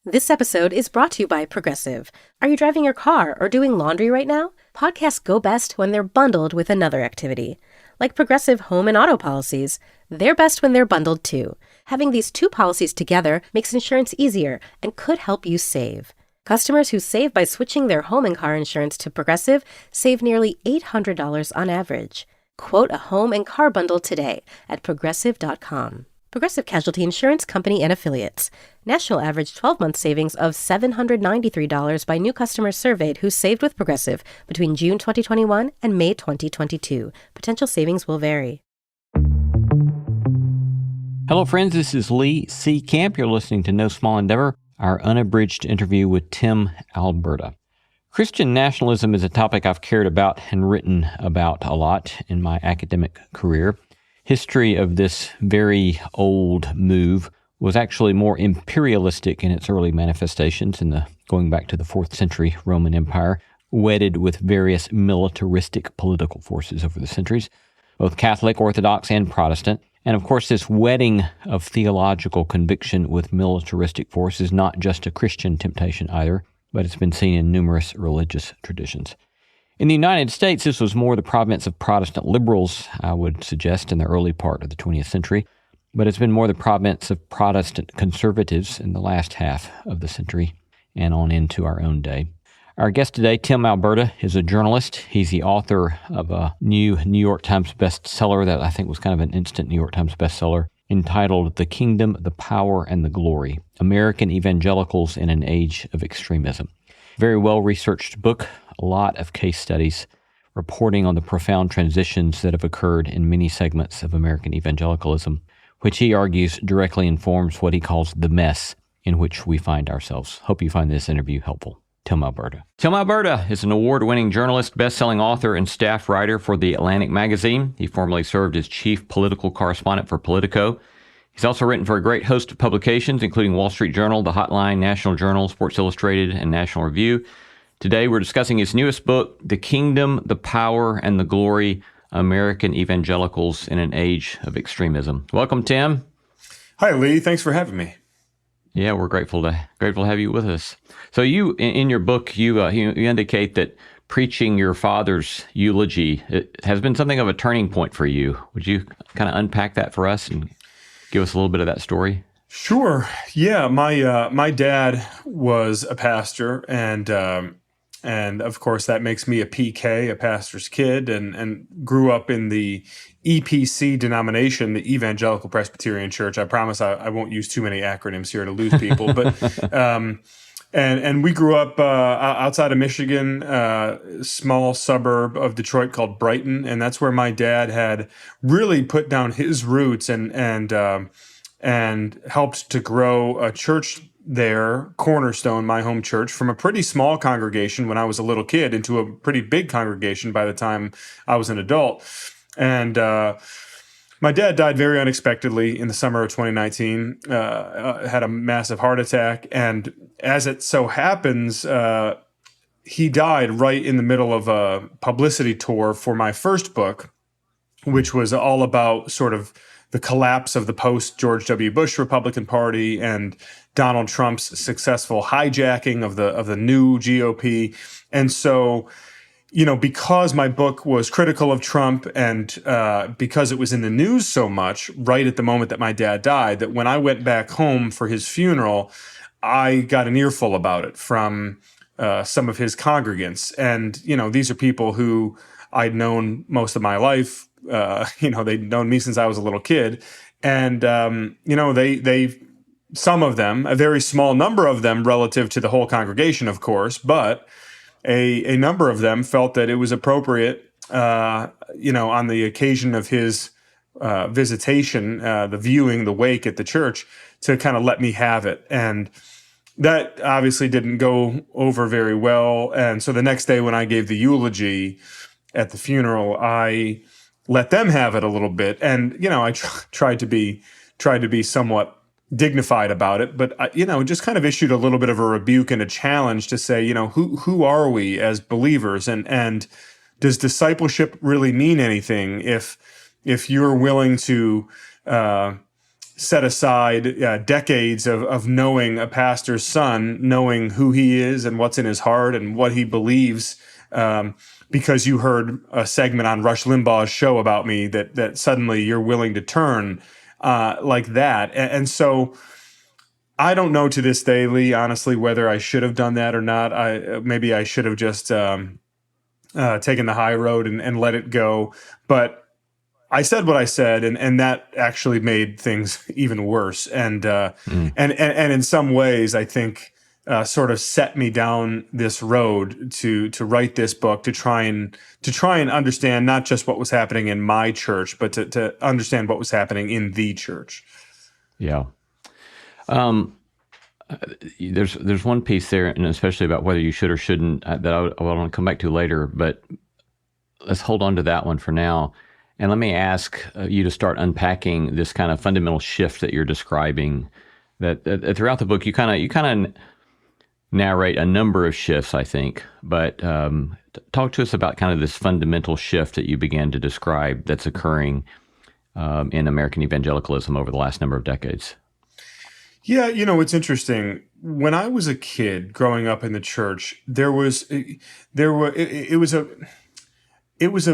This episode is brought to you by Progressive. Are you driving your car or doing laundry right now? Podcasts go best when they're bundled with another activity. Like Progressive home and auto policies, they're best when they're bundled too. Having these two policies together makes insurance easier and could help you save. Customers who save by switching their home and car insurance to Progressive save nearly $800 on average. Quote a home and car bundle today at Progressive.com. Progressive Casualty Insurance Company and Affiliates. National average 12-month savings of $793 by new customers surveyed who saved with Progressive between June 2021 and May 2022. Potential savings will vary. Hello, friends. This is Lee C. Camp. You're listening to No Small Endeavor, our unabridged interview with Tim Alberta. Christian nationalism is a topic I've cared about and written about a lot in my academic career. History of this very old move was actually more imperialistic in its early manifestations going back to the 4th century Roman Empire, wedded with various militaristic political forces over the centuries, both Catholic, Orthodox, and Protestant. And of course, this wedding of theological conviction with militaristic force is not just a Christian temptation either, but it's been seen in numerous religious traditions. In the United States, this was more the province of Protestant liberals, I would suggest, in the early part of the 20th century, but it's been more the province of Protestant conservatives in the last half of the century and on into our own day. Our guest today, Tim Alberta, is a journalist. He's the author of a new New York Times bestseller that I think was kind of an instant New York Times bestseller, entitled The Kingdom, the Power, and the Glory, American Evangelicals in an Age of Extremism. Very well-researched book, a lot of case studies reporting on the profound transitions that have occurred in many segments of American evangelicalism, which he argues directly informs what he calls the mess in which we find ourselves. Hope you find this interview helpful. Tim Alberta. Tim Alberta is an award-winning journalist, best-selling author, and staff writer for The Atlantic magazine. He formerly served as chief political correspondent for Politico. He's also written for a great host of publications, including Wall Street Journal, The Hotline, National Journal, Sports Illustrated, and National Review. Today, we're discussing his newest book, The Kingdom, the Power, and the Glory, American Evangelicals in an Age of Extremism. Welcome, Tim. Hi, Lee. Thanks for having me. Yeah, we're grateful to have you with us. So you, in your book, you indicate that preaching your father's eulogy has been something of a turning point for you. Would you kind of unpack that for us and give us a little bit of that story? Sure. Yeah, my dad was a pastor, and of course that makes me a PK, a pastor's kid, and grew up in the EPC denomination, the Evangelical Presbyterian Church. I promise I won't use too many acronyms here to lose people, but and we grew up outside of Michigan, small suburb of Detroit called Brighton, and that's where my dad had really put down his roots and helped to grow a church there, Cornerstone, my home church, from a pretty small congregation when I was a little kid into a pretty big congregation by the time I was an adult. And my dad died very unexpectedly in the summer of 2019, had a massive heart attack. And as it so happens, he died right in the middle of a publicity tour for my first book, which was all about sort of the collapse of the post-George W. Bush Republican Party and Donald Trump's successful hijacking of the new GOP. And so, because my book was critical of Trump and because it was in the news so much right at the moment that my dad died, that when I went back home for his funeral, I got an earful about it from some of his congregants. And, these are people who I'd known most of my life. They'd known me since I was a little kid. And, they some of them, a very small number of them relative to the whole congregation, of course, but a number of them felt that it was appropriate, on the occasion of his visitation, the viewing, the wake at the church, to kind of let me have it. And that obviously didn't go over very well. And so the next day when I gave the eulogy at the funeral, I let them have it a little bit. And, I tried to be somewhat dignified about it, but just kind of issued a little bit of a rebuke and a challenge to say, who are we as believers, and does discipleship really mean anything if you're willing to set aside decades of knowing a pastor's son, knowing who he is and what's in his heart and what he believes, because you heard a segment on Rush Limbaugh's show about me, that suddenly you're willing to turn like that. And so I don't know to this day, Lee, honestly, whether I should have done that or not. Maybe I should have just taken the high road and let it go. But I said what I said, and that actually made things even worse. And in some ways, I think sort of set me down this road to write this book, to try and understand not just what was happening in my church, but to understand what was happening in the church. Yeah. There's one piece there, and especially about whether you should or shouldn't, that I want to come back to later, but let's hold on to that one for now. And let me ask you to start unpacking this kind of fundamental shift that you're describing. That throughout the book, you kind of narrate a number of shifts, I think. But talk to us about kind of this fundamental shift that you began to describe that's occurring in American evangelicalism over the last number of decades. Yeah, it's interesting. When I was a kid growing up in the church, it was a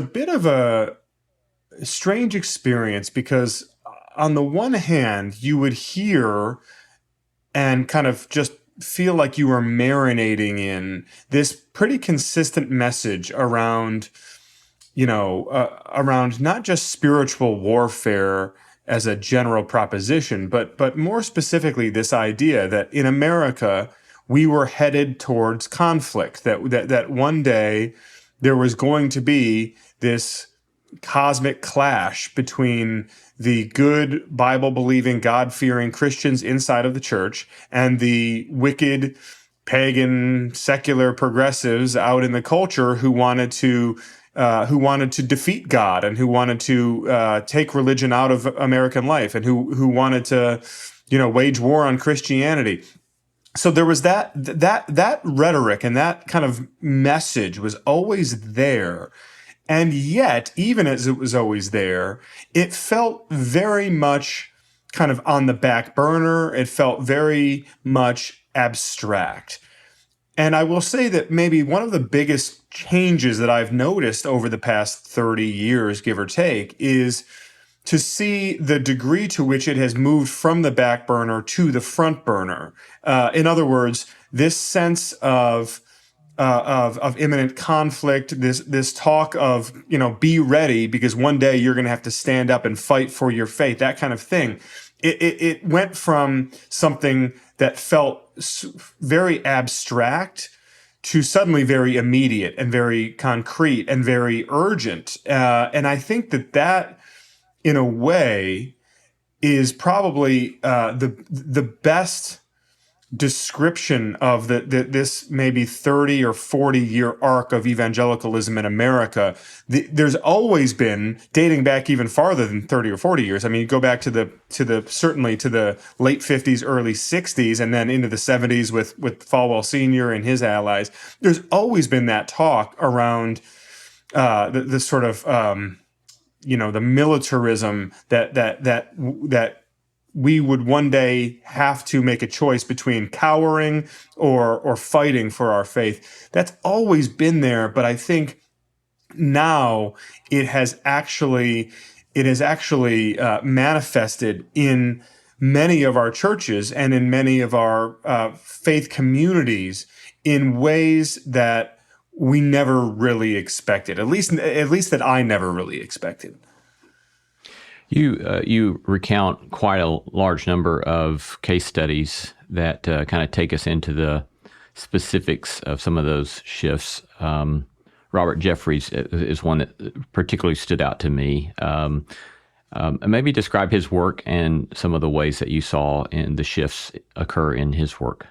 bit of a strange experience, because on the one hand, you would hear and kind of just feel like you were marinating in this pretty consistent message around, around not just spiritual warfare as a general proposition, but more specifically this idea that in America we were headed towards conflict, that one day there was going to be this cosmic clash between the good Bible-believing, God-fearing Christians inside of the church and the wicked, pagan, secular progressives out in the culture who wanted to defeat God and who wanted to take religion out of American life, and who wanted to, wage war on Christianity. So there was that rhetoric, and that kind of message was always there. And yet, even as it was always there, it felt very much kind of on the back burner. It felt very much abstract. And I will say that maybe one of the biggest changes that I've noticed over the past 30 years, give or take, is to see the degree to which it has moved from the back burner to the front burner. In other words, this sense of imminent conflict, this talk of, be ready because one day you're going to have to stand up and fight for your faith, that kind of thing. It went from something that felt very abstract to suddenly very immediate and very concrete and very urgent. And I think that in a way is probably the best description of this maybe 30 or 40 year arc of evangelicalism in America. There's always been, dating back even farther than 30 or 40 years. I mean, you go back certainly to the late 50s, early 60s, and then into the 70s with Falwell Sr. and his allies. There's always been that talk around the sort of the militarism that we would one day have to make a choice between cowering or fighting for our faith. That's always been there, but I think now it has actually manifested in many of our churches and in many of our faith communities in ways that we never really expected. At least that I never really expected. You recount quite a large number of case studies that kind of take us into the specifics of some of those shifts. Robert Jeffress is one that particularly stood out to me. Maybe describe his work and some of the ways that you saw in the shifts occur in his work.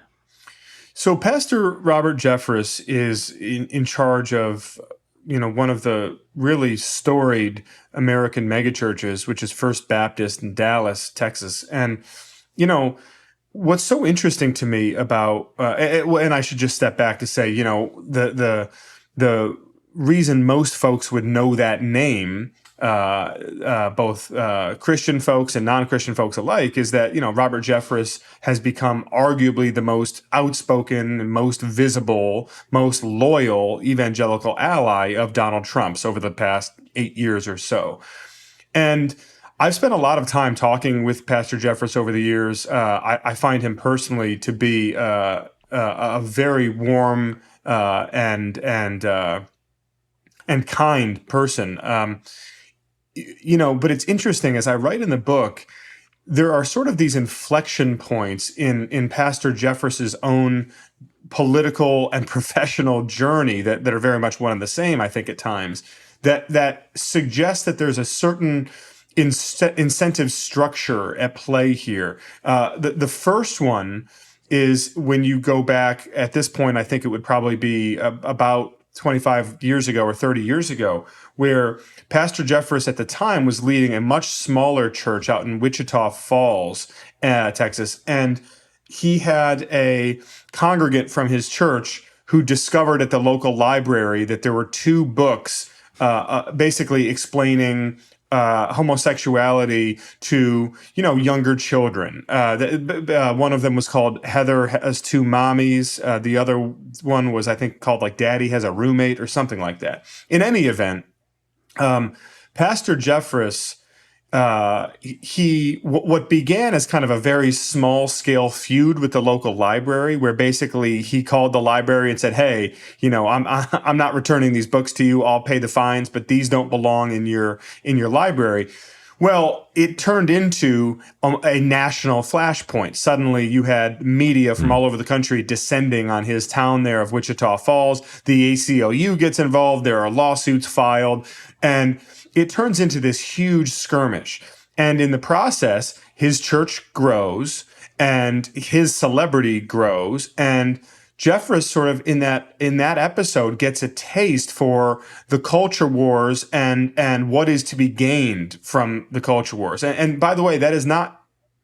So Pastor Robert Jeffress is in charge of one of the really storied American megachurches, which is First Baptist in Dallas, Texas. And, what's so interesting to me about, and I should just step back to say, the reason most folks would know that name both Christian folks and non-Christian folks alike, is that, Robert Jeffress has become arguably the most outspoken, most visible, most loyal evangelical ally of Donald Trump's over the past 8 years or so. And I've spent a lot of time talking with Pastor Jeffress over the years. I find him personally to be a very warm and kind person. But it's interesting, as I write in the book, there are sort of these inflection points in Pastor Jeffress's own political and professional journey that are very much one and the same, I think, at times, that suggests that there's a certain incentive structure at play here. The first one is when you go back at this point, I think it would probably be about 25 years ago or 30 years ago, where Pastor Jeffress at the time was leading a much smaller church out in Wichita Falls, Texas. And he had a congregant from his church who discovered at the local library that there were 2 books basically explaining homosexuality to, younger children. One of them was called Heather Has Two Mommies. The other one was, I think, called like Daddy Has a Roommate or something like that. In any event, Pastor Jeffress, what began as kind of a very small scale feud with the local library, where basically he called the library and said, "Hey, I'm not returning these books to you. I'll pay the fines, but these don't belong in your library." Well, it turned into a national flashpoint. Suddenly, you had media from all over the country descending on his town there of Wichita Falls. The ACLU gets involved. There are lawsuits filed, and it turns into this huge skirmish. And in the process, his church grows and his celebrity grows. And Jeffress sort of in that episode gets a taste for the culture wars and what is to be gained from the culture wars. And by the way, that is not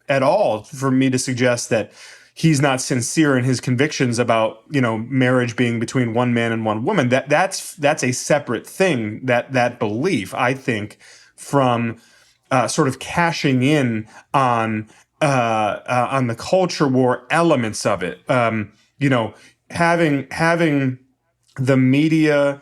at all for me to suggest that he's not sincere in his convictions about, marriage being between one man and one woman. That's a separate thing, that belief, I think, from sort of cashing in on the culture war elements of it. Having the media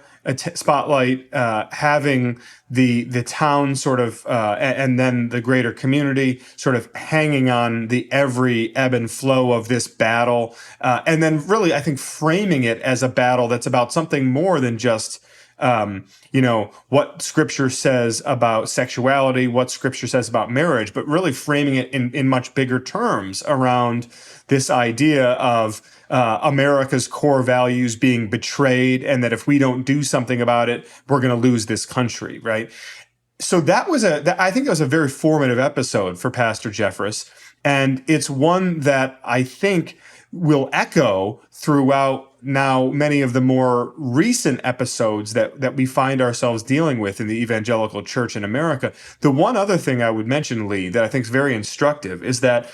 spotlight, having the town sort of, and then the greater community sort of hanging on the every ebb and flow of this battle. And then really, I think, framing it as a battle that's about something more than just, what Scripture says about sexuality, what Scripture says about marriage, but really framing it in much bigger terms around this idea of America's core values being betrayed, and that if we don't do something about it, we're going to lose this country, right? So I think that was a very formative episode for Pastor Jeffress, and it's one that I think will echo throughout now many of the more recent episodes that we find ourselves dealing with in the evangelical church in America. The one other thing I would mention, Lee, that I think is very instructive is that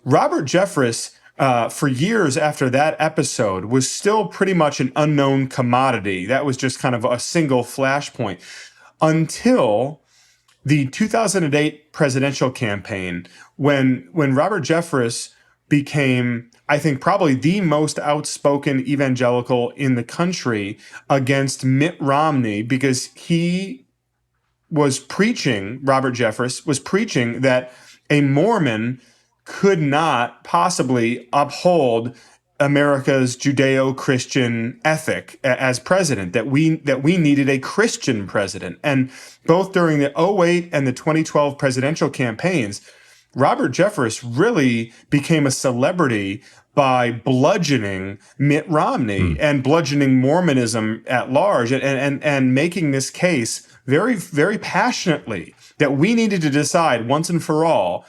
Robert Jeffress, for years after that episode, was still pretty much an unknown commodity. That was just kind of a single flashpoint until the 2008 presidential campaign, when Robert Jeffress became, I think, probably the most outspoken evangelical in the country against Mitt Romney, because Robert Jeffress was preaching that a Mormon could not possibly uphold America's Judeo-Christian ethic as president, that we needed a Christian president. And both during the 2008 and the 2012 presidential campaigns, Robert Jeffress really became a celebrity by bludgeoning Mitt Romney and bludgeoning Mormonism at large, and making this case very, very passionately that we needed to decide once and for all,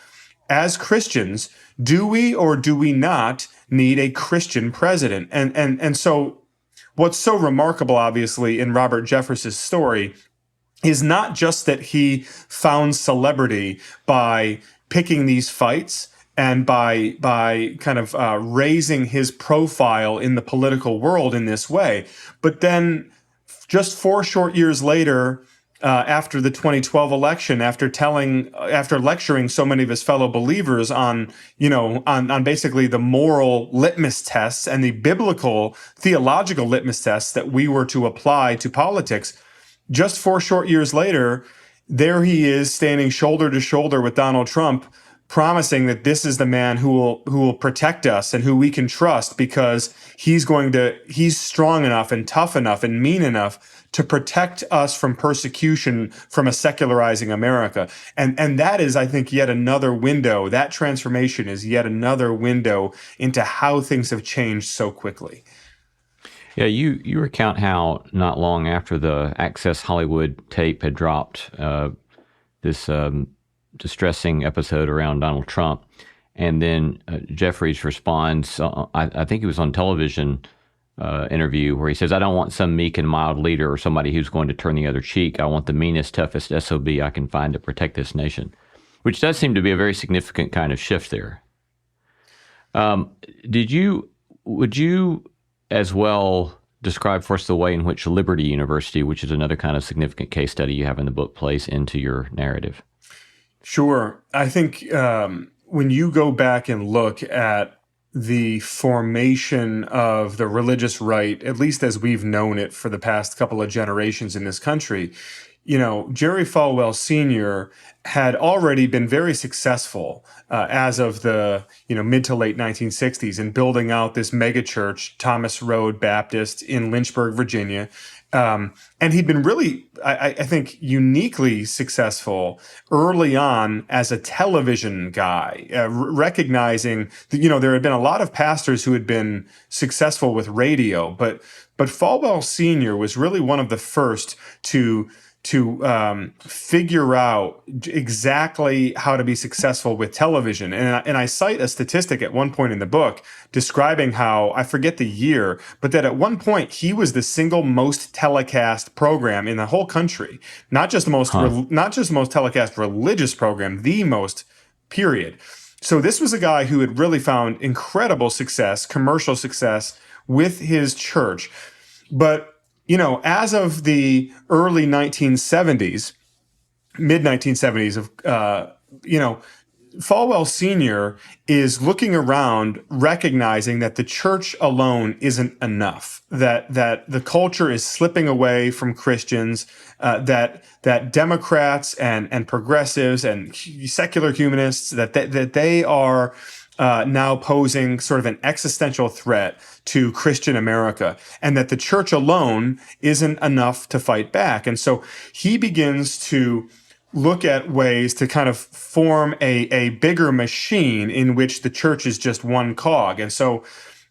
as Christians, do we or do we not need a Christian president? And so what's so remarkable, obviously, in Robert Jeffress's story is not just that he found celebrity by picking these fights and by kind of raising his profile in the political world in this way, but then just 4 short years later, after the 2012 election, after lecturing so many of his fellow believers on, on basically the moral litmus tests and the biblical theological litmus tests that we were to apply to politics. Just 4 short years later, there he is standing shoulder to shoulder with Donald Trump, promising that this is the man who will protect us and who we can trust because he's strong enough and tough enough and mean enough to protect us from persecution from a secularizing America. And that is, I think, yet another window. That transformation is yet another window into how things have changed so quickly. Yeah, you recount how not long after the Access Hollywood tape had dropped, this distressing episode around Donald Trump, and then Jeffress responds, I think he was on television interview, where he says, I don't want some meek and mild leader or somebody who's going to turn the other cheek. I want the meanest, toughest SOB I can find to protect this nation, which does seem to be a very significant kind of shift there. Would you as well describe for us the way in which Liberty University, which is another kind of significant case study you have in the book, plays into your narrative? Sure. I think when you go back and look at the formation of the religious right, at least as we've known it for the past couple of generations in this country, Jerry Falwell Sr. had already been very successful as of the mid to late 1960s in building out this megachurch, Thomas Road Baptist in Lynchburg, Virginia. And he'd been really, I think, uniquely successful early on as a television guy, recognizing that, there had been a lot of pastors who had been successful with radio, but Falwell Sr. was really one of the first to figure out exactly how to be successful with television. And I cite a statistic at one point in the book describing how, I forget the year, but that at one point he was the single most telecast program in the whole country. Not just the most telecast religious program, the most, period. So this was a guy who had really found incredible success, commercial success with his church. But as of the early 1970s, mid 1970s, Falwell Sr. is looking around, recognizing that the church alone isn't enough, that the culture is slipping away from Christians, that Democrats and progressives and secular humanists, that they are now posing sort of an existential threat to Christian America, and that the church alone isn't enough to fight back. And so he begins to look at ways to kind of form a bigger machine in which the church is just one cog. And so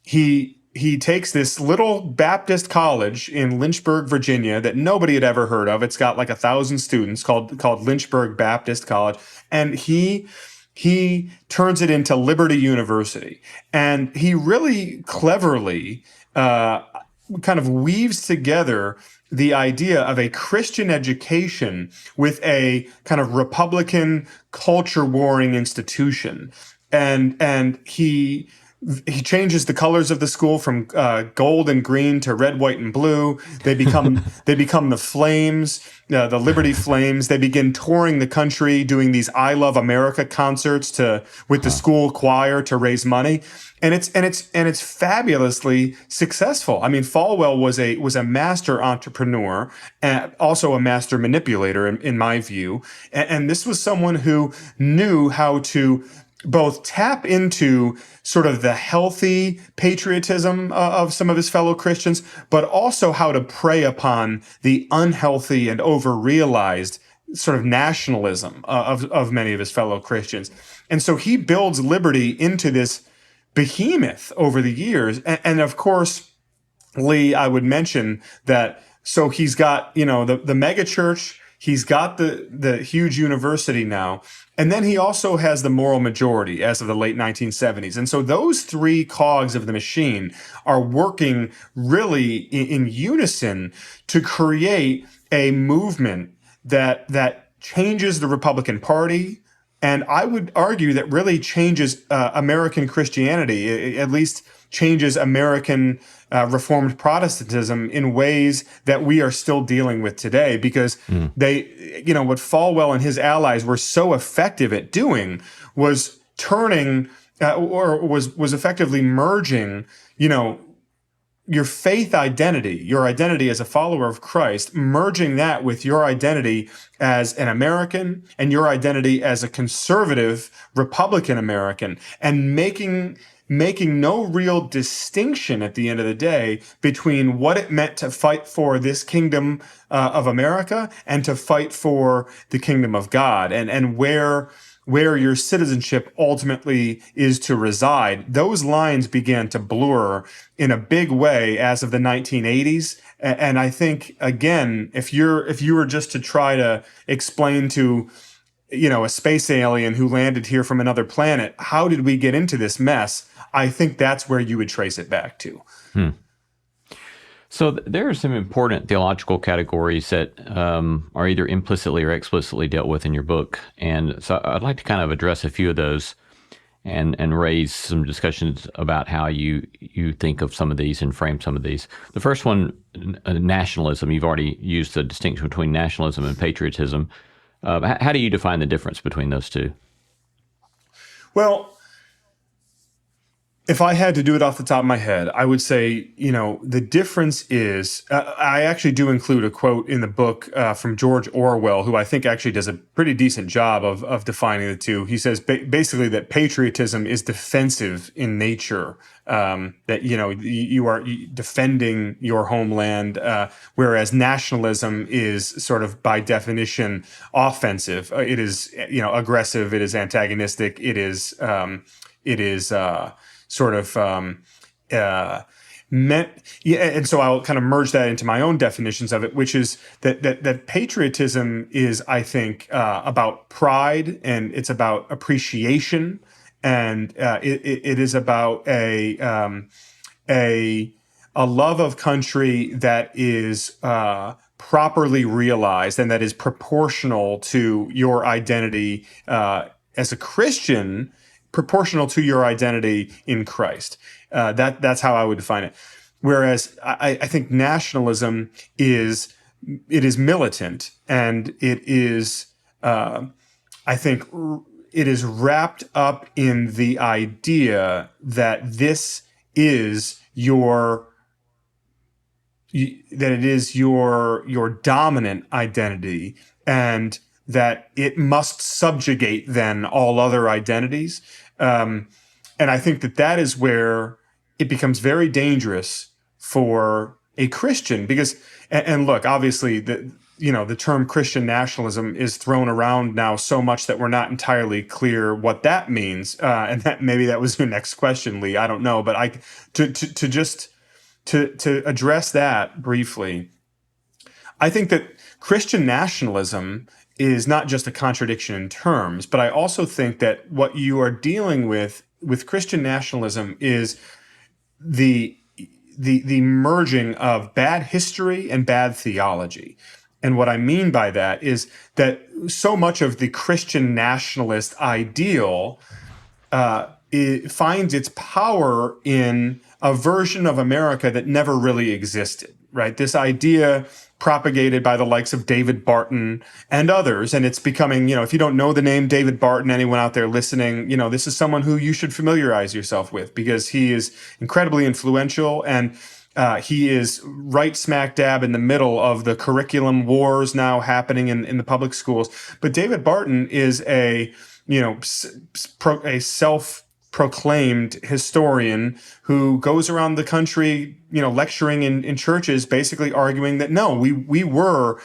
he takes this little Baptist college in Lynchburg, Virginia, that nobody had ever heard of. It's got like 1,000 students, called Lynchburg Baptist College, and he turns it into Liberty University. And he really cleverly kind of weaves together the idea of a Christian education with a kind of Republican culture warring institution. And he changes the colors of the school from gold and green to red, white, and blue. They become the Flames, the Liberty Flames. They begin touring the country, doing these "I Love America" concerts with the school choir to raise money, and it's fabulously successful. I mean, Falwell was a master entrepreneur and also a master manipulator, in my view, and this was someone who knew how to both tap into sort of the healthy patriotism of some of his fellow Christians, but also how to prey upon the unhealthy and over-realized sort of nationalism of many of his fellow Christians. And so he builds Liberty into this behemoth over the years. And of course, Lee, I would mention that, so he's got, the mega church, he's got the huge university now, and then he also has the moral majority as of the late 1970s. And so those three cogs of the machine are working really in unison to create a movement that changes the Republican Party, and I would argue that really changes American Christianity, at least changes American Reformed Protestantism in ways that we are still dealing with today, because what Falwell and his allies were so effective at doing was turning was effectively merging, your faith identity, your identity as a follower of Christ, merging that with your identity as an American and your identity as a conservative Republican American, and making no real distinction at the end of the day between what it meant to fight for this kingdom of America and to fight for the kingdom of God, and where your citizenship ultimately is to reside. Those lines began to blur in a big way as of the 1980s. And I think, again, if you were just to try to explain to, a space alien who landed here from another planet, how did we get into this mess? I think that's where you would trace it back to. So there are some important theological categories that are either implicitly or explicitly dealt with in your book. And so I'd like to kind of address a few of those and raise some discussions about how you think of some of these and frame some of these. The first one, nationalism. You've already used the distinction between nationalism and patriotism. How do you define the difference between those two? Well, if I had to do it off the top of my head, I would say, the difference is, I actually do include a quote in the book from George Orwell, who I think actually does a pretty decent job of defining the two. He says basically that patriotism is defensive in nature, that, you are defending your homeland, whereas nationalism is sort of by definition offensive. It is, aggressive. It is antagonistic. It is sort of meant, and so I'll kind of merge that into my own definitions of it, which is that patriotism is, I think, about pride, and it's about appreciation, and it is about a love of country that is properly realized and that is proportional to your identity as a Christian, proportional to your identity in Christ. That's how I would define it. Whereas I think nationalism is militant, and it is, I think, it is wrapped up in the idea that this is your dominant identity, and that it must subjugate then all other identities. And I think that is where it becomes very dangerous for a Christian, because, and look, obviously the term Christian nationalism is thrown around now so much that we're not entirely clear what that means. And that maybe that was your next question, Lee. I don't know, but to address that briefly, I think that Christian nationalism is not just a contradiction in terms, but I also think that what you are dealing with Christian nationalism is the merging of bad history and bad theology. And what I mean by that is that so much of the Christian nationalist ideal it finds its power in a version of America that never really existed, right? This idea propagated by the likes of David Barton and others. And it's becoming, if you don't know the name David Barton, anyone out there listening, this is someone who you should familiarize yourself with, because he is incredibly influential, and he is right smack dab in the middle of the curriculum wars now happening in the public schools. But David Barton is a self-proclaimed historian who goes around the country, lecturing in churches, basically arguing that no, we were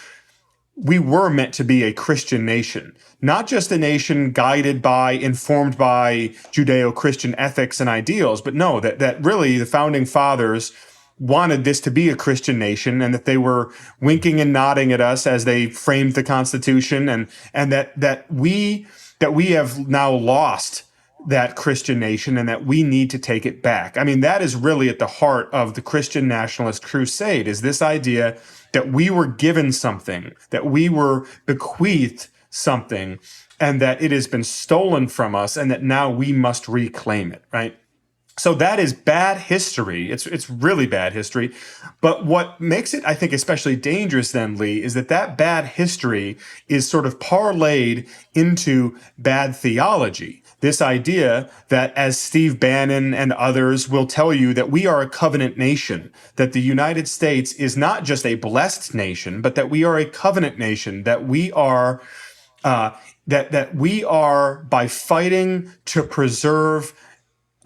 meant to be a Christian nation, not just a nation informed by Judeo-Christian ethics and ideals, but no, that really the founding fathers wanted this to be a Christian nation, and that they were winking and nodding at us as they framed the Constitution, and that we have now lost that Christian nation, and that we need to take it back. I mean, that is really at the heart of the Christian nationalist crusade, is this idea that we were given something, that we were bequeathed something, and that it has been stolen from us, and that now we must reclaim it, right? So that is bad history. It's really bad history. But what makes it, I think, especially dangerous then, Lee, is that bad history is sort of parlayed into bad theology. This idea that, as Steve Bannon and others will tell you, that we are a covenant nation, that the United States is not just a blessed nation, but that we are a covenant nation, that we are that we are, by fighting to preserve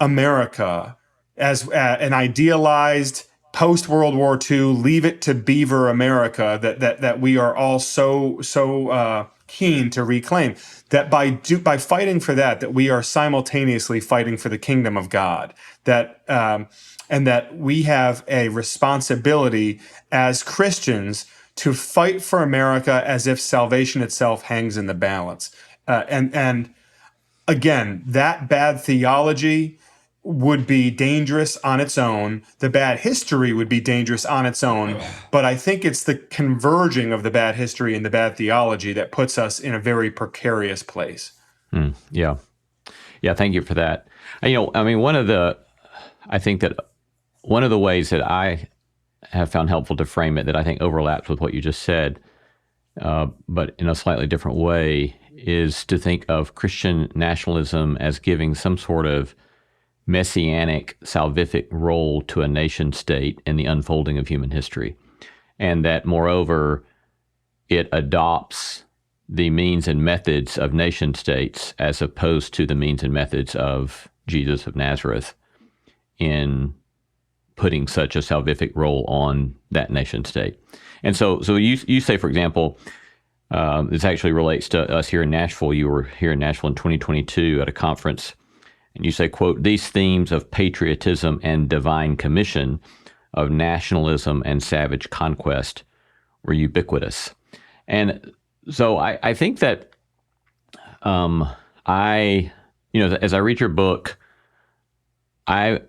America as an idealized post-World War II, leave it to Beaver America that we are all so keen to reclaim. That by fighting for that we are simultaneously fighting for the kingdom of God. And that we have a responsibility as Christians to fight for America as if salvation itself hangs in the balance. And again, that bad theology would be dangerous on its own. The bad history would be dangerous on its own. But I think it's the converging of the bad history and the bad theology that puts us in a very precarious place. Yeah. Thank you for that. I think that one of the ways that I have found helpful to frame it, that I think overlaps with what you just said, but in a slightly different way, is to think of Christian nationalism as giving some sort of messianic, salvific role to a nation state in the unfolding of human history. And that, moreover, it adopts the means and methods of nation states as opposed to the means and methods of Jesus of Nazareth in putting such a salvific role on that nation state. And so you say, for example, this actually relates to us here in Nashville. You were here in Nashville in 2022 at a conference, and you say, quote, "These themes of patriotism and divine commission, of nationalism and savage conquest were ubiquitous." And so I think that as I read your book, I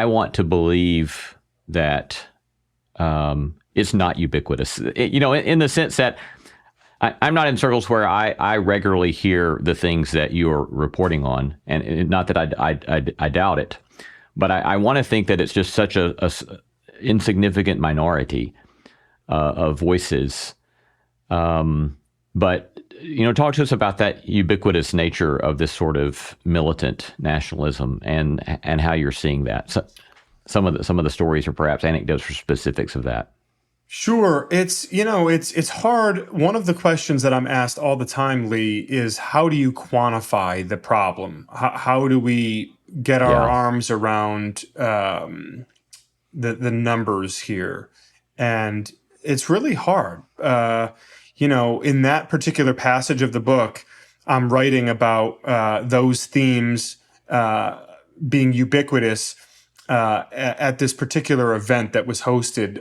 want to believe that it's not ubiquitous. In the sense that I'm not in circles where I regularly hear the things that you're reporting on, and not that I doubt it, but I want to think that it's just such a insignificant minority of voices. But talk to us about that ubiquitous nature of this sort of militant nationalism and how you're seeing that. So, some of the stories or perhaps anecdotes or specifics of that. Sure. It's hard. One of the questions that I'm asked all the time, Lee, is how do you quantify the problem? How do we get our arms around the numbers here? And it's really hard. In that particular passage of the book, I'm writing about those themes being ubiquitous at this particular event that was hosted,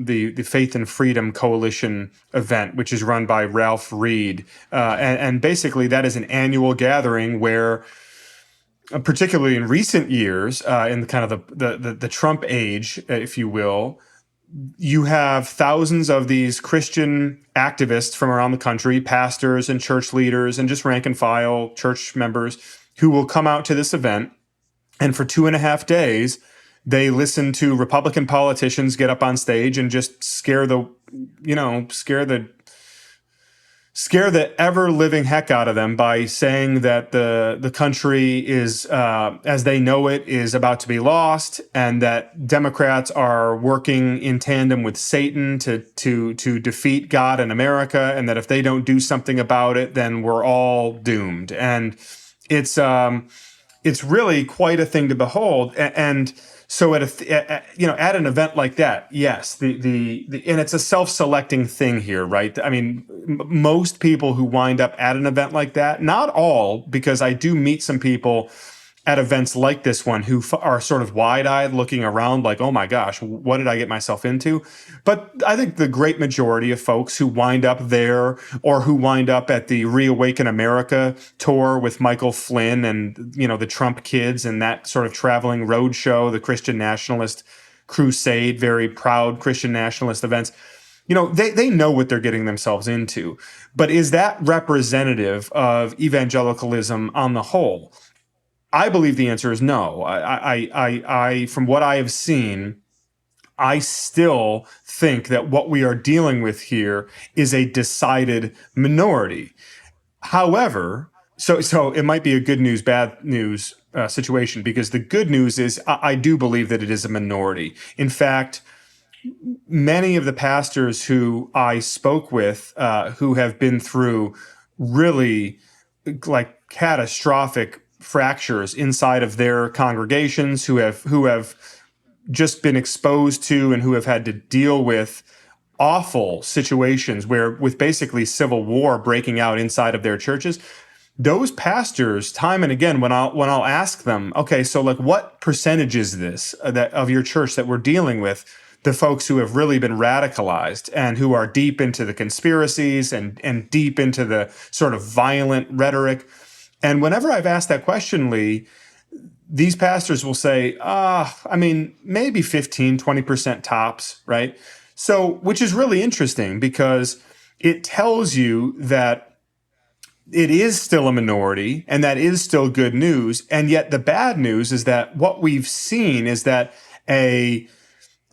the Faith and Freedom Coalition event, which is run by Ralph Reed. And basically that is an annual gathering where, particularly in recent years, in kind of the Trump age, if you will, you have thousands of these Christian activists from around the country, pastors and church leaders and just rank and file church members, who will come out to this event. And for 2.5 days, they listen to Republican politicians get up on stage and just scare the ever living heck out of them by saying that the country is, as they know it, is about to be lost, and that Democrats are working in tandem with Satan to defeat God and America, and that if they don't do something about it, then we're all doomed. And it's really quite a thing to behold. And so at an event like that, yes, and it's a self-selecting thing here, right? I mean, most people who wind up at an event like that, not all, because I do meet some people at events like this one who are sort of wide-eyed looking around like, oh my gosh, what did I get myself into? But I think the great majority of folks who wind up there, or who wind up at the Reawaken America tour with Michael Flynn and, the Trump kids and that sort of traveling road show, the Christian Nationalist Crusade, very proud Christian nationalist events, they know what they're getting themselves into. But is that representative of evangelicalism on the whole? I believe the answer is no. I from what I have seen, I still think that what we are dealing with here is a decided minority. However, so it might be a good news, bad news situation, because the good news is I do believe that it is a minority. In fact, many of the pastors who I spoke with, who have been through really like catastrophic fractures inside of their congregations, who have just been exposed to and who have had to deal with awful situations where with basically civil war breaking out inside of their churches, those pastors, time and again, when I'll ask them, okay, so like what percentage is this that of your church that we're dealing with, the folks who have really been radicalized and who are deep into the conspiracies and deep into the sort of violent rhetoric. And whenever I've asked that question, Lee, these pastors will say, I mean, maybe 15, 20% tops, right? So, which is really interesting because it tells you that it is still a minority and that is still good news. And yet the bad news is that what we've seen is that an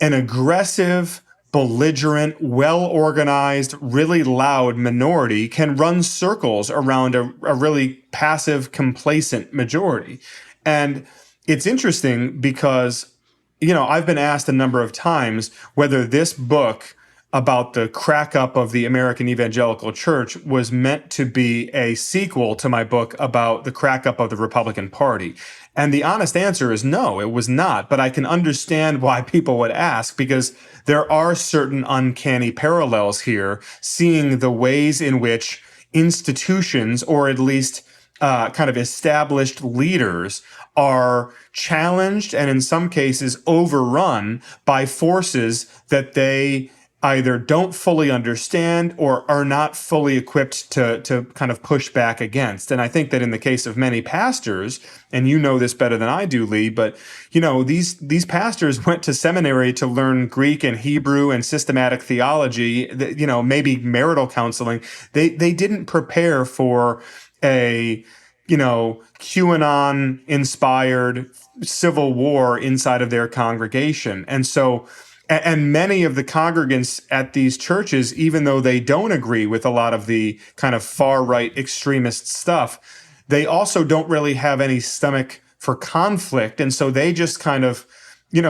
aggressive, belligerent, well-organized, really loud minority can run circles around a really passive, complacent majority. And it's interesting because, I've been asked a number of times whether this book about the crack up of the American evangelical church was meant to be a sequel to my book about the crack up of the Republican Party. And the honest answer is no, it was not. But I can understand why people would ask, because there are certain uncanny parallels here, seeing the ways in which institutions, or at least kind of established leaders, are challenged and in some cases overrun by forces that they either don't fully understand or are not fully equipped to kind of push back against. And I think that in the case of many pastors, and you know this better than I do, Lee, but these pastors went to seminary to learn Greek and Hebrew and systematic theology, maybe marital counseling. They didn't prepare for a QAnon inspired civil war inside of their congregation. And so, and many of the congregants at these churches, even though they don't agree with a lot of the kind of far right extremist stuff, they also don't really have any stomach for conflict. And so they just kind of,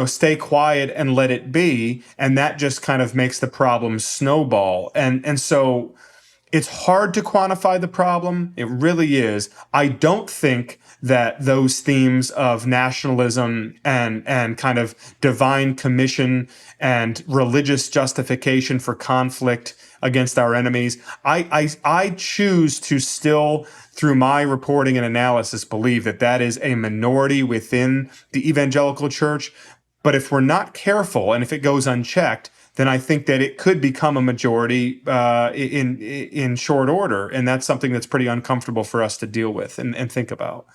stay quiet and let it be. And that just kind of makes the problem snowball. And so it's hard to quantify the problem. It really is. I don't think that those themes of nationalism and kind of divine commission and religious justification for conflict against our enemies, I choose to still, through my reporting and analysis, believe that that is a minority within the evangelical church. But if we're not careful and if it goes unchecked, then I think that it could become a majority in short order. And that's something that's pretty uncomfortable for us to deal with and think about.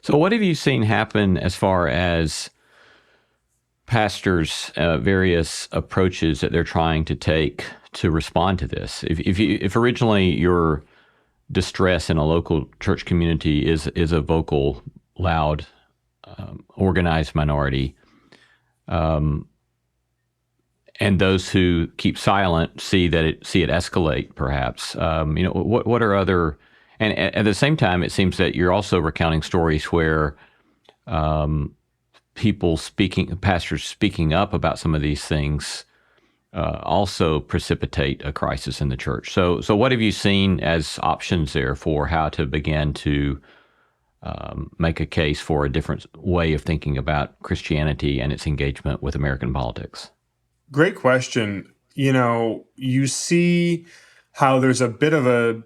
So what have you seen happen as far as pastors' various approaches that they're trying to take to respond to this? If originally your distress in a local church community is a vocal, loud, organized minority, and those who keep silent see it escalate, perhaps. What are other, and at the same time, it seems that you're also recounting stories where pastors speaking up about some of these things also precipitate a crisis in the church. So what have you seen as options there for how to begin to make a case for a different way of thinking about Christianity and its engagement with American politics? Great question. You see how there's a bit of a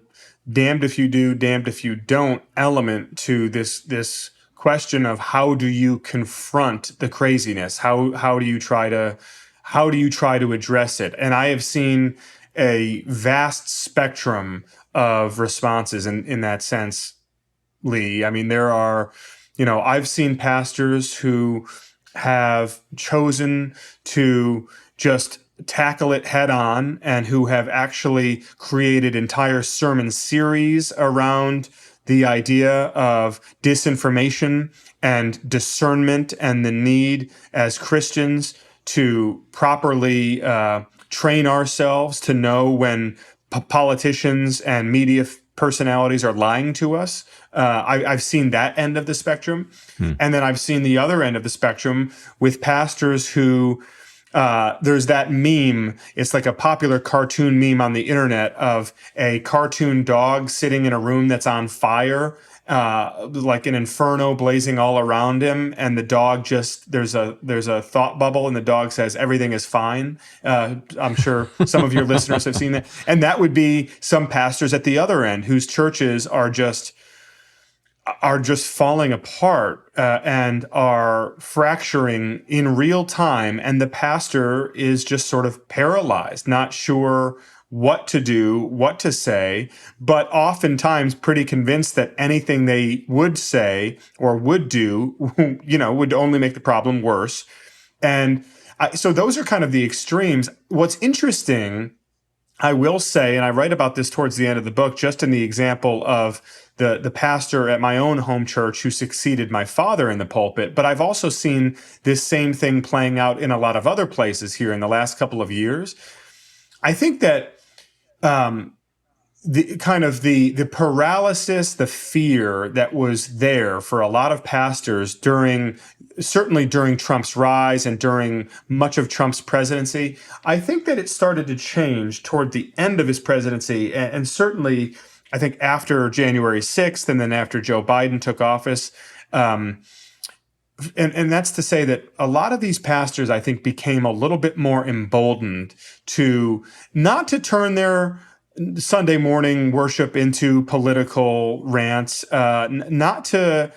damned if you do, damned if you don't element to this question of how do you confront the craziness? How do you try to address it? And I have seen a vast spectrum of responses in that sense, Lee. I mean, there are, I've seen pastors who have chosen to just tackle it head on and who have actually created entire sermon series around the idea of disinformation and discernment and the need as Christians to properly train ourselves to know when politicians and media personalities are lying to us. I've seen that end of the spectrum. And then I've seen the other end of the spectrum with pastors who there's that meme. It's like a popular cartoon meme on the internet of a cartoon dog sitting in a room that's on fire, like an inferno blazing all around him, and the dog just there's a thought bubble, and the dog says everything is fine. I'm sure some of your listeners have seen that, and that would be some pastors at the other end whose churches are just falling apart and are fracturing in real time, and the pastor is just sort of paralyzed, not sure what to do, what to say, but oftentimes pretty convinced that anything they would say or would do, would only make the problem worse. And so those are kind of the extremes. What's interesting, I will say, and I write about this towards the end of the book, just in the example of the pastor at my own home church who succeeded my father in the pulpit, but I've also seen this same thing playing out in a lot of other places here in the last couple of years. I think that the paralysis, the fear that was there for a lot of pastors certainly during Trump's rise and during much of Trump's presidency, I think that it started to change toward the end of his presidency, and certainly I think after January 6th and then after Joe Biden took office. And that's to say that a lot of these pastors, I think, became a little bit more emboldened to not to turn their Sunday morning worship into political rants, not to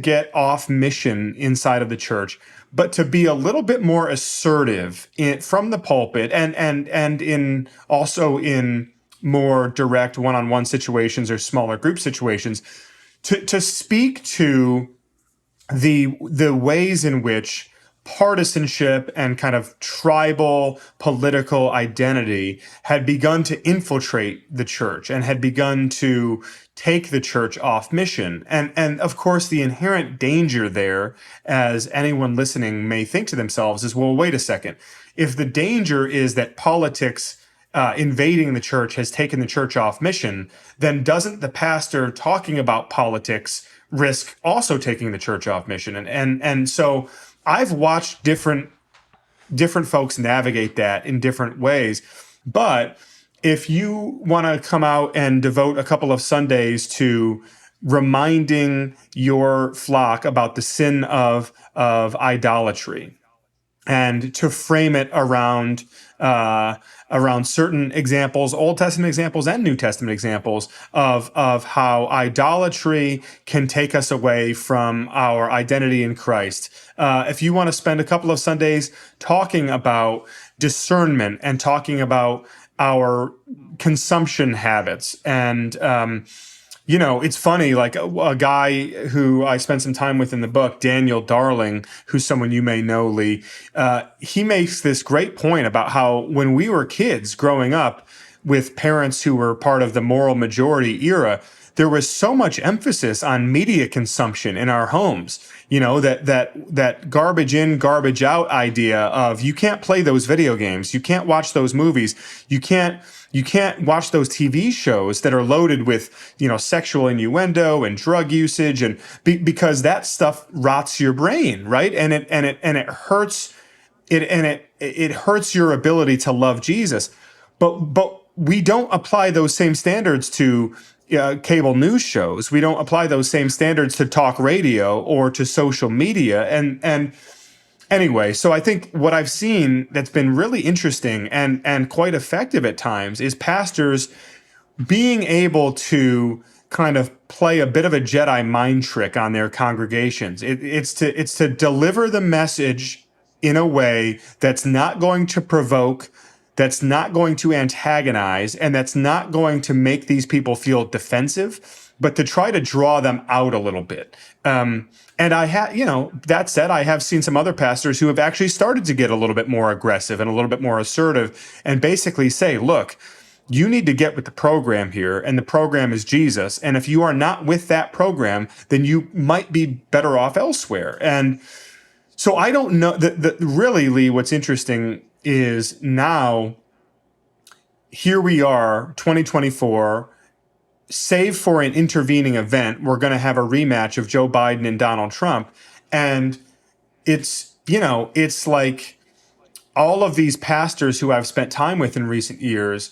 get off mission inside of the church, but to be a little bit more assertive from the pulpit and also in more direct one-on-one situations or smaller group situations, to speak to the ways in which partisanship and kind of tribal political identity had begun to infiltrate the church and had begun to take the church off mission. And of course, the inherent danger there, as anyone listening may think to themselves, is, well, wait a second. If the danger is that politics invading the church has taken the church off mission, then doesn't the pastor talking about politics risk also taking the church off mission? And so I've watched different folks navigate that in different ways. But if you want to come out and devote a couple of Sundays to reminding your flock about the sin of idolatry, and to frame it around certain examples, Old Testament examples and New Testament examples of how idolatry can take us away from our identity in Christ. If you want to spend a couple of Sundays talking about discernment and talking about our consumption habits and it's funny, like a guy who I spent some time with in the book, Daniel Darling, who's someone you may know, Lee, he makes this great point about how when we were kids growing up with parents who were part of the moral majority era, there was so much emphasis on media consumption in our homes. That garbage in, garbage out idea of you can't play those video games, you can't watch those movies, you can't watch those TV shows that are loaded with, sexual innuendo and drug usage, and because that stuff rots your brain, right? And it hurts it hurts your ability to love Jesus. But we don't apply those same standards to cable news shows. We don't apply those same standards to talk radio or to social media. And anyway, so I think what I've seen that's been really interesting and quite effective at times is pastors being able to kind of play a bit of a Jedi mind trick on their congregations. It's to deliver the message in a way that's not going to provoke, that's not going to antagonize, and that's not going to make these people feel defensive, but to try to draw them out a little bit. And I have, that said, I have seen some other pastors who have actually started to get a little bit more aggressive and a little bit more assertive and basically say, look, you need to get with the program here, and the program is Jesus. And if you are not with that program, then you might be better off elsewhere. And so I don't know that really, Lee, what's interesting is now here we are, 2024, save for an intervening event, we're going to have a rematch of Joe Biden and Donald Trump. And it's, it's like all of these pastors who I've spent time with in recent years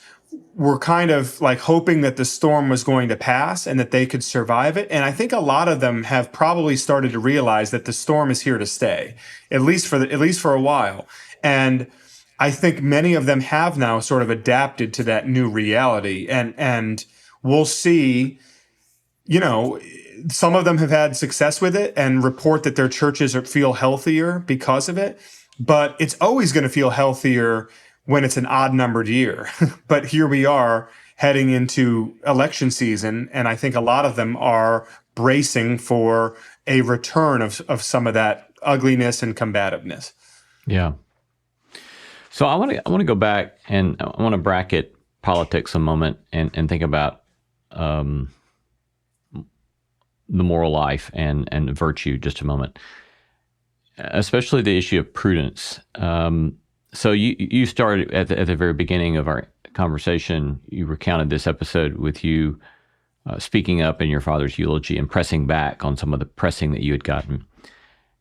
were kind of like hoping that the storm was going to pass and that they could survive it. And I think a lot of them have probably started to realize that the storm is here to stay, at least for a while. And I think many of them have now sort of adapted to that new reality. And we'll see, some of them have had success with it and report that their churches feel healthier because of it. But it's always going to feel healthier when it's an odd-numbered year. But here we are heading into election season, and I think a lot of them are bracing for a return of some of that ugliness and combativeness. Yeah. So I want to go back, and I want to bracket politics a moment and think about the moral life and virtue just a moment, especially the issue of prudence. So you started at the very beginning of our conversation. You recounted this episode with you speaking up in your father's eulogy and pressing back on some of the pressing that you had gotten.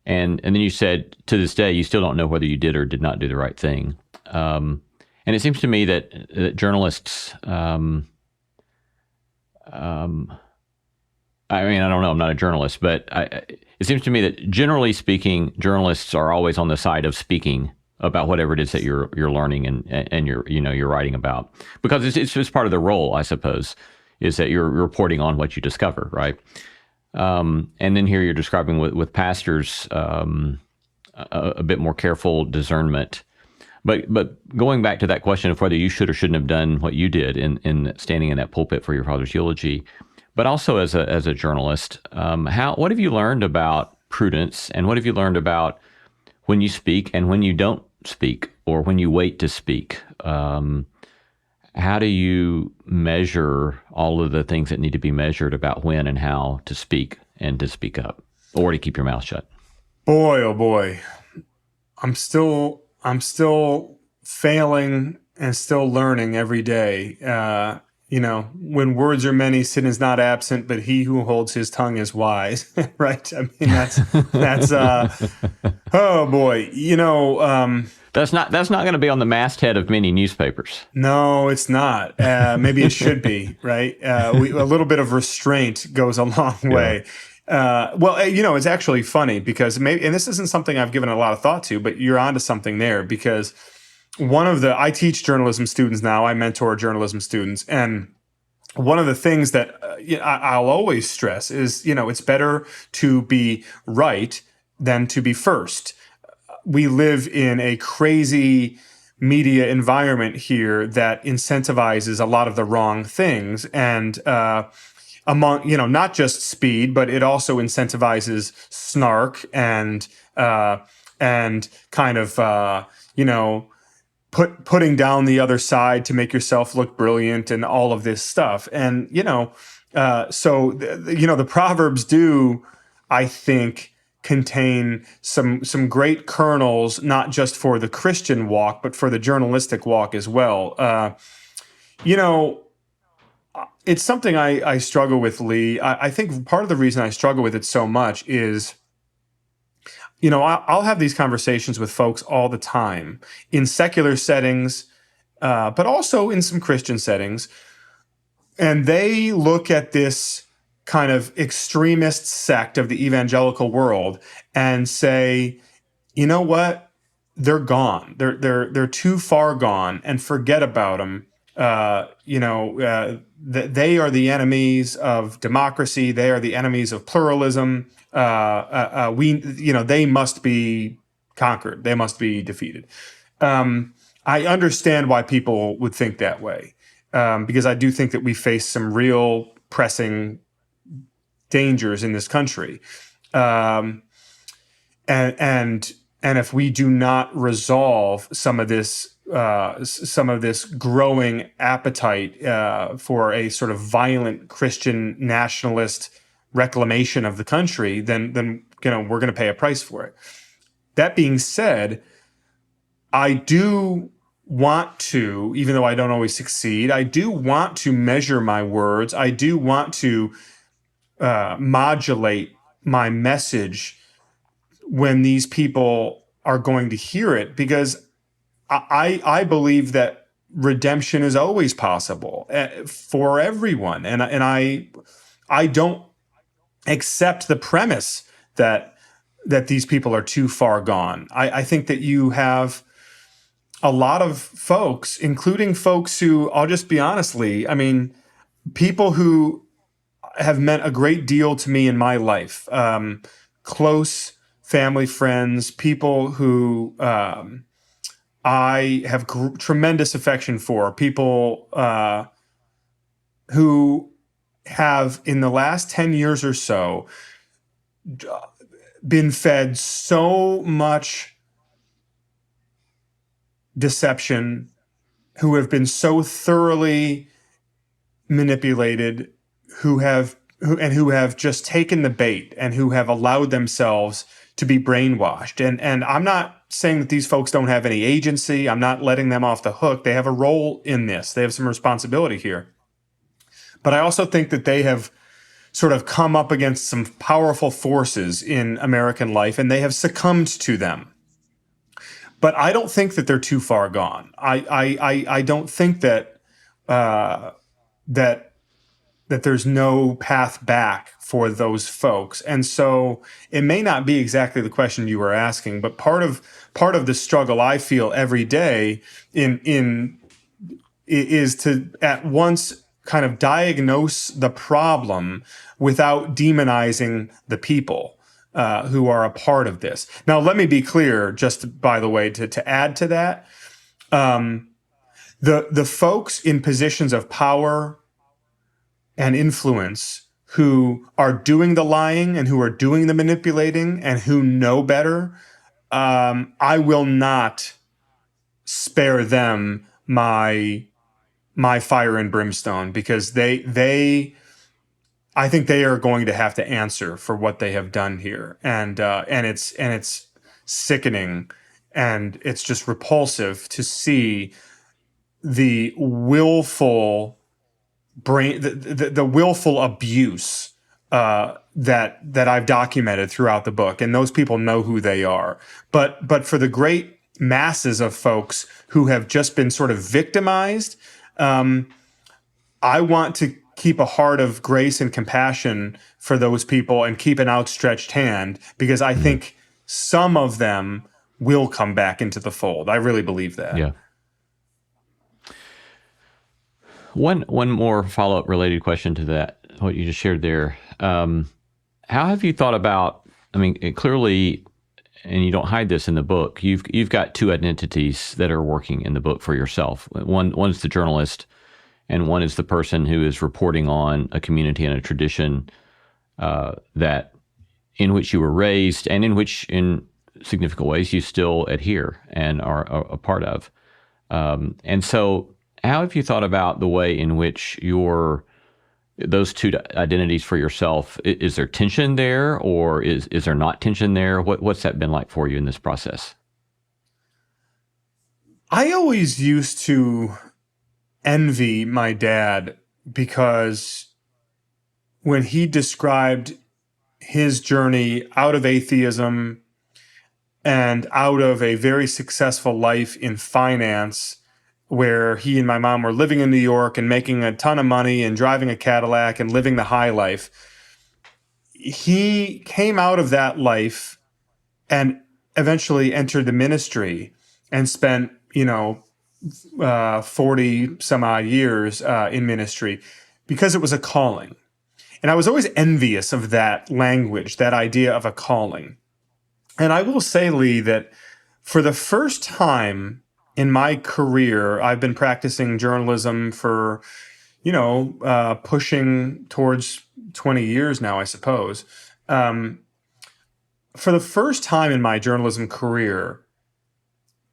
And then you said, to this day, you still don't know whether you did or did not do the right thing. And it seems to me that journalists, I mean, I don't know, I'm not a journalist, but it seems to me that generally speaking, journalists are always on the side of speaking about whatever it is that you're learning and you're writing about, because it's just part of the role, I suppose, is that you're reporting on what you discover, right? And then here you're describing with pastors a bit more careful discernment. But going back to that question of whether you should or shouldn't have done what you did in standing in that pulpit for your father's eulogy, but also as a journalist, what have you learned about prudence, and what have you learned about when you speak and when you don't speak, or when you wait to speak? How do you measure all of the things that need to be measured about when and how to speak and to speak up, or to keep your mouth shut? Boy, oh boy, I'm still failing and still learning every day. When words are many, sin is not absent, but he who holds his tongue is wise, right? I mean, that's oh boy, That's not going to be on the masthead of many newspapers. No, it's not. Maybe it should be, right? A little bit of restraint goes a long way. It's actually funny because and this isn't something I've given a lot of thought to, but you're onto something there, because I teach journalism students now. I mentor journalism students, and one of the things that I'll always stress is, it's better to be right than to be first. We live in a crazy media environment here that incentivizes a lot of the wrong things, and among not just speed, but it also incentivizes snark and kind of putting down the other side to make yourself look brilliant and all of this stuff. And so the Proverbs do, I think, contain some great kernels, not just for the Christian walk, but for the journalistic walk as well. It's something I struggle with, Lee. I think part of the reason I struggle with it so much is, I'll have these conversations with folks all the time in secular settings, but also in some Christian settings. And they look at this kind of extremist sect of the evangelical world and say, you know what? They're gone. They're too far gone, and forget about them. They are the enemies of democracy. They are the enemies of pluralism. They must be conquered. They must be defeated. I understand why people would think that way, because I do think that we face some real pressing dangers in this country, and if we do not resolve some of this some of this growing appetite for a sort of violent Christian nationalist reclamation of the country, then we're going to pay a price for it. That being said, I do want to, even though I don't always succeed, I do want to measure my words. I do want to modulate my message when these people are going to hear it, because I believe that redemption is always possible for everyone, and I don't accept the premise that these people are too far gone. I think that you have a lot of folks, including folks who, I'll just be honestly, I mean, people who have meant a great deal to me in my life, close family friends, people who I have tremendous affection for, people who have, in the last 10 years or so, been fed so much deception, who have been so thoroughly manipulated, who have just taken the bait and who have allowed themselves to be brainwashed. And I'm not saying that these folks don't have any agency. I'm not letting them off the hook. They have a role in this. They have some responsibility here. But I also think that they have sort of come up against some powerful forces in American life, and they have succumbed to them. But I don't think that they're too far gone. I don't think that that there's no path back for those folks. And so it may not be exactly the question you were asking, but part of the struggle I feel every day is to at once kind of diagnose the problem without demonizing the people who are a part of this. Now, let me be clear, just by the way, to add to that, the folks in positions of power and influence who are doing the lying and who are doing the manipulating and who know better, I will not spare them my fire and brimstone, because I think they are going to have to answer for what they have done here, and it's sickening, and it's just repulsive to see the willful the willful abuse that I've documented throughout the book, and those people know who they are. But for the great masses of folks who have just been sort of victimized, I want to keep a heart of grace and compassion for those people and keep an outstretched hand, because I think some of them will come back into the fold. I really believe that. Yeah. One more follow-up related question to that, what you just shared there. How have you thought about, I mean, clearly, and you don't hide this in the book, you've got two identities that are working in the book for yourself. One's the journalist, and one is the person who is reporting on a community and a tradition that in which you were raised, and in which, in significant ways, you still adhere and are a part of. And so, how have you thought about the way in which those two identities for yourself? Is there tension there, or is there not tension there? What's that been like for you in this process? I always used to envy my dad, because when he described his journey out of atheism and out of a very successful life in finance, where he and my mom were living in New York and making a ton of money and driving a Cadillac and living the high life, he came out of that life and eventually entered the ministry and spent, 40 some odd years in ministry, because it was a calling. And I was always envious of that language, that idea of a calling. And I will say, Lee, that for the first time in my career, I've been practicing journalism for, pushing towards 20 years now, I suppose. For the first time in my journalism career,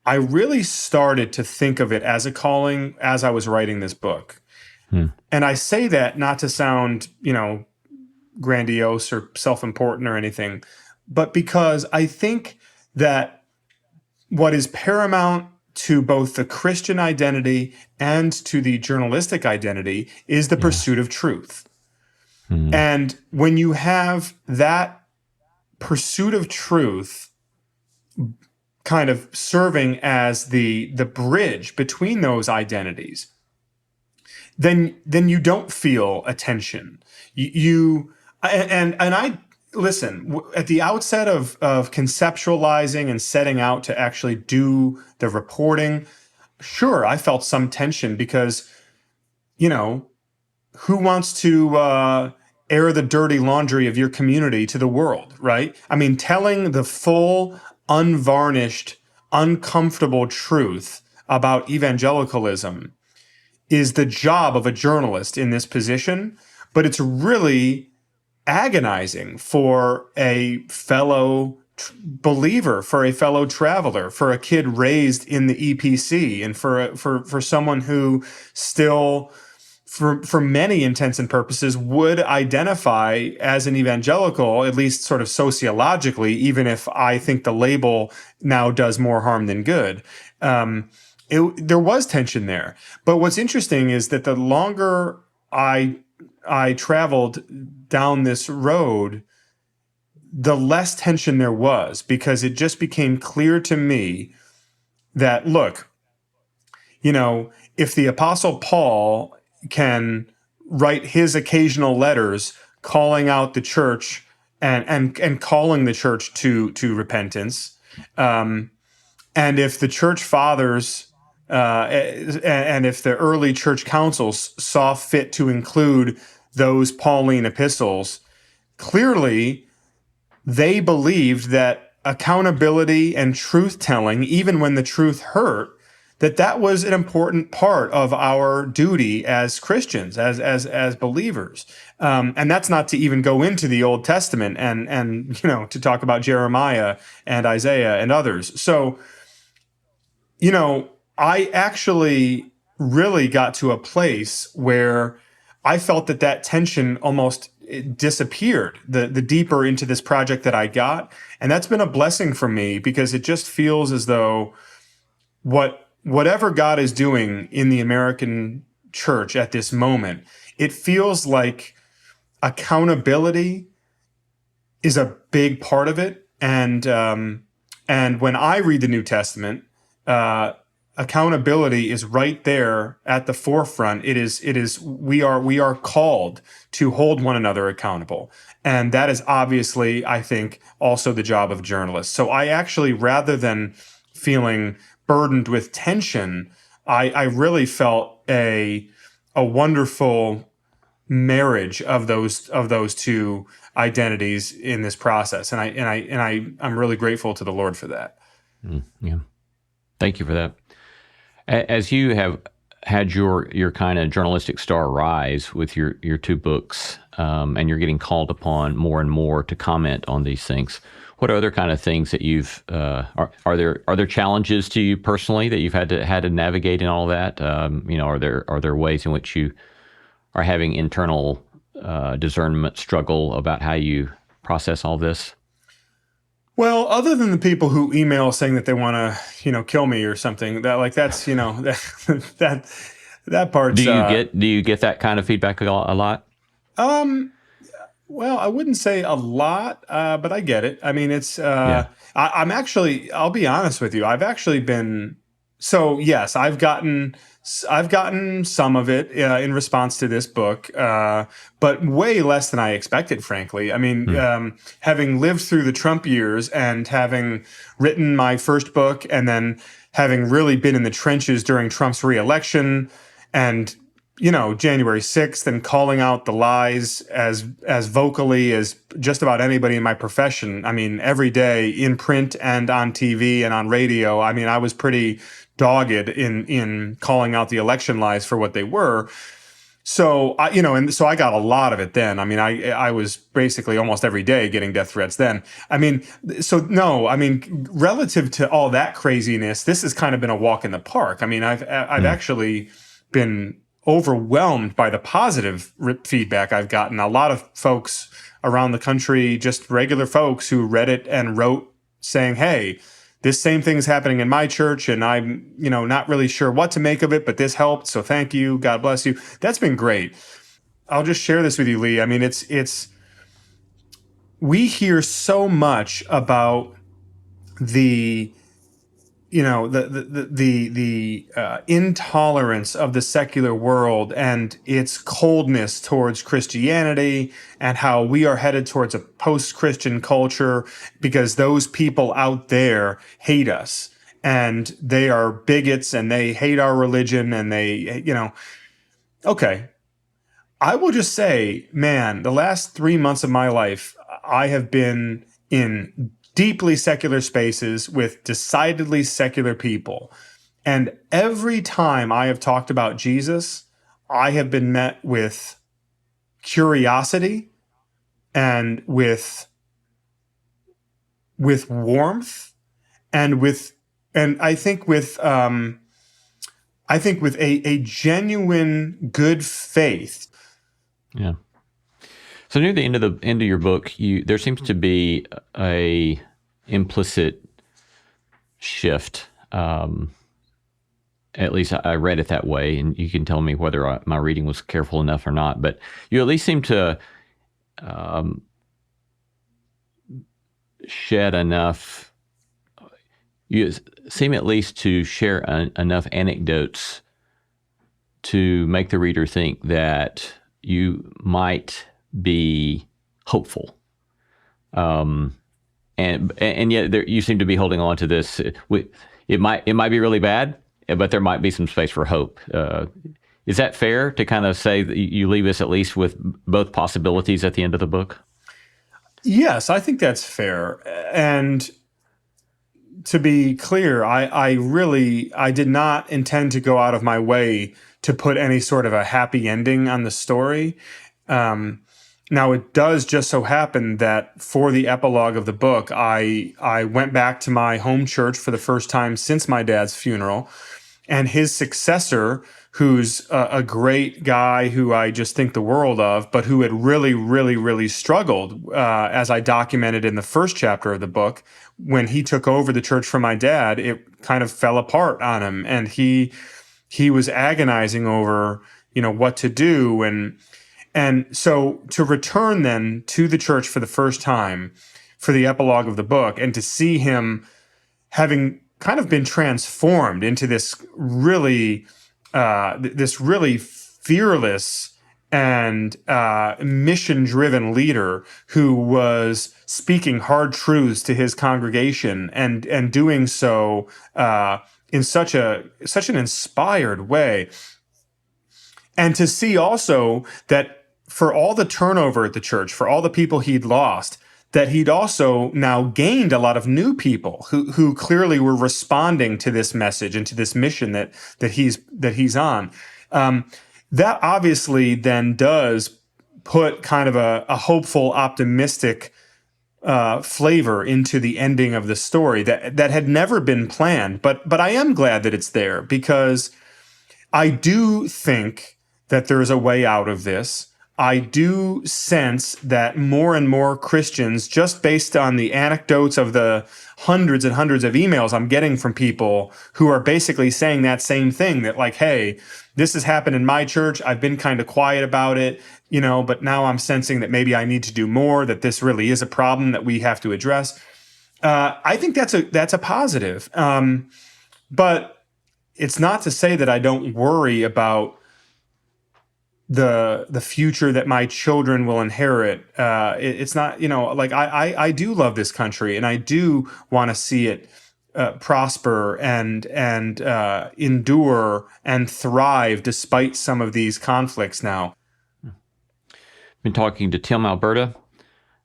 I really started to think of it as a calling as I was writing this book. And I say that not to sound, grandiose or self-important or anything, but because I think that what is paramount to both the Christian identity and to the journalistic identity is the pursuit of truth. And when you have that pursuit of truth kind of serving as the bridge between those identities, then you don't feel a tension. I listen, at the outset of conceptualizing and setting out to actually do the reporting, sure, I felt some tension because, who wants to air the dirty laundry of your community to the world, right? I mean, telling the full, unvarnished, uncomfortable truth about evangelicalism is the job of a journalist in this position, but it's really agonizing for a fellow believer, for a fellow traveler, for a kid raised in the EPC, and for someone who still, for many intents and purposes, would identify as an evangelical, at least sort of sociologically, even if I think the label now does more harm than good. There was tension there. But what's interesting is that the longer I traveled down this road, the less tension there was, because it just became clear to me that, look, if the Apostle Paul can write his occasional letters calling out the church and calling the church to repentance, and if the church fathers and if the early church councils saw fit to include those Pauline epistles, clearly they believed that accountability and truth-telling, even when the truth hurt, that was an important part of our duty as Christians, as believers. And that's not to even go into the Old Testament and to talk about Jeremiah and Isaiah and others. So, I actually really got to a place where I felt that tension almost disappeared the deeper into this project that I got. And that's been a blessing for me, because it just feels as though whatever God is doing in the American church at this moment, it feels like accountability is a big part of it. And when I read the New Testament, accountability is right there at the forefront. We are called to hold one another accountable. And that is obviously, I think, also the job of journalists. So I actually, rather than feeling burdened with tension, I really felt a wonderful marriage of those two identities in this process. And I'm really grateful to the Lord for that. Yeah. Thank you for that. As you have had your kind of journalistic star rise with your two books, and you're getting called upon more and more to comment on these things, what other kind of things that you've are there challenges to you personally that you've had to navigate in all that? Are there ways in which you are having internal discernment struggle about how you process all this? Well, other than the people who email saying that they want to, kill me or something, that's that part's. Do you get that kind of feedback a lot? Well, I wouldn't say a lot, but I get it. I mean, it's. I'm actually. I'll be honest with you. I've actually been. So yes, I've gotten some of it in response to this book, but way less than I expected, frankly. I mean, having lived through the Trump years and having written my first book, and then having really been in the trenches during Trump's reelection, and January 6th, and calling out the lies as vocally as just about anybody in my profession. I mean, every day in print and on TV and on radio. I mean, I was pretty dogged in calling out the election lies for what they were. So and so I got a lot of it then. I mean, I was basically almost every day getting death threats then. I mean, so no, I mean, relative to all that craziness, this has kind of been a walk in the park. I mean, I've actually been overwhelmed by the positive feedback I've gotten. A lot of folks around the country, just regular folks who read it and wrote saying, "Hey, this same thing's happening in my church, and I'm, not really sure what to make of it, but this helped. So thank you. God bless you." That's been great. I'll just share this with you, Lee. I mean, we hear so much about the intolerance of the secular world and its coldness towards Christianity, and how we are headed towards a post-Christian culture because those people out there hate us and they are bigots and they hate our religion and they, okay. I will just say, man, the last 3 months of my life, I have been in deeply secular spaces with decidedly secular people. And every time I have talked about Jesus, I have been met with curiosity and with warmth and I think with a genuine good faith. Yeah. So near the end of your book, there seems to be a implicit shift. At least I read it that way, and you can tell me whether my reading was careful enough or not. But you at least seem to shed enough. You seem at least to share enough anecdotes to make the reader think that you might be hopeful, and yet you seem to be holding on to this. It might be really bad, but there might be some space for hope. Is that fair to kind of say that you leave us at least with both possibilities at the end of the book? Yes, I think that's fair. And to be clear, I did not intend to go out of my way to put any sort of a happy ending on the story. Now, it does just so happen that for the epilogue of the book, I went back to my home church for the first time since my dad's funeral, and his successor, who's a great guy who I just think the world of, but who had really, really, really struggled, as I documented in the first chapter of the book, when he took over the church from my dad, it kind of fell apart on him, and he was agonizing over, what to do. And so to return then to the church for the first time for the epilogue of the book, and to see him having kind of been transformed into this really fearless and mission-driven leader who was speaking hard truths to his congregation and doing so in such an inspired way. And to see also that for all the turnover at the church, for all the people he'd lost, that he'd also now gained a lot of new people who clearly were responding to this message and to this mission that he's on. That obviously then does put kind of a hopeful, optimistic flavor into the ending of the story that had never been planned. But I am glad that it's there, because I do think that there's a way out of this. I do sense that more and more Christians, just based on the anecdotes of the hundreds and hundreds of emails I'm getting from people who are basically saying that same thing, that like, hey, this has happened in my church. I've been kind of quiet about it, but now I'm sensing that maybe I need to do more, that this really is a problem that we have to address. I think that's a positive. But it's not to say that I don't worry about the future that my children will inherit. It's not, I do love this country, and I do want to see it prosper and endure and thrive despite some of these conflicts now. Been talking to Tim Alberta,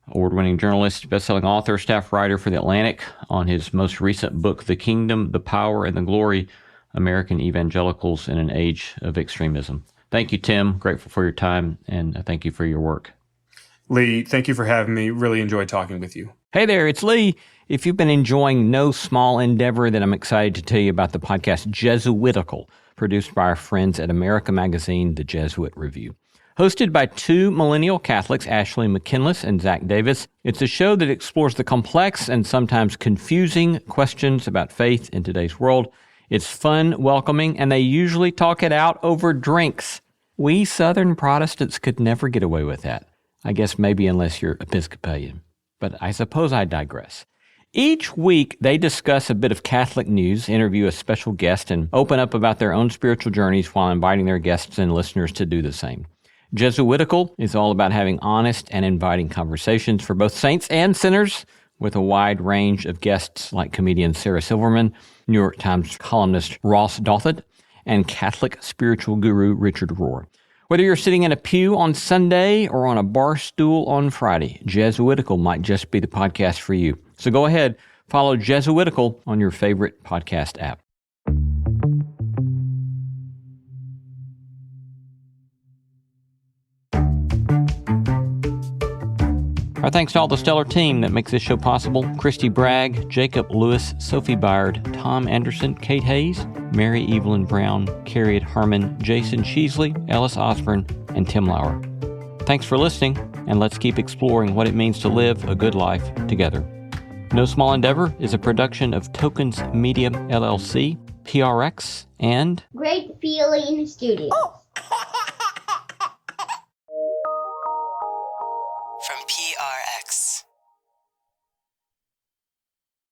award-winning journalist, best-selling author, staff writer for The Atlantic, on his most recent book, The Kingdom, the Power, and the Glory, American Evangelicals in an Age of Extremism. Thank you, Tim. Grateful for your time, and thank you for your work. Lee, thank you for having me. Really enjoyed talking with you. Hey there, it's Lee. If you've been enjoying No Small Endeavor, then I'm excited to tell you about the podcast Jesuitical, produced by our friends at America Magazine, The Jesuit Review. Hosted by two millennial Catholics, Ashley McKinless and Zach Davis, it's a show that explores the complex and sometimes confusing questions about faith in today's world. It's fun, welcoming, and they usually talk it out over drinks. We Southern Protestants could never get away with that. I guess maybe unless you're Episcopalian. But I suppose I digress. Each week, they discuss a bit of Catholic news, interview a special guest, and open up about their own spiritual journeys while inviting their guests and listeners to do the same. Jesuitical is all about having honest and inviting conversations for both saints and sinners, with a wide range of guests like comedian Sarah Silverman, New York Times columnist Ross Douthat, and Catholic spiritual guru Richard Rohr. Whether you're sitting in a pew on Sunday or on a bar stool on Friday, Jesuitical might just be the podcast for you. So go ahead, follow Jesuitical on your favorite podcast app. Our thanks to all the stellar team that makes this show possible. Christy Bragg, Jacob Lewis, Sophie Byard, Tom Anderson, Kate Hayes, Mary Evelyn Brown, Carriot Harmon, Jason Sheasley, Ellis Osborne, and Tim Lauer. Thanks for listening, and let's keep exploring what it means to live a good life together. No Small Endeavor is a production of Tokens Media LLC, PRX, and Great Feeling Studios. From PRX.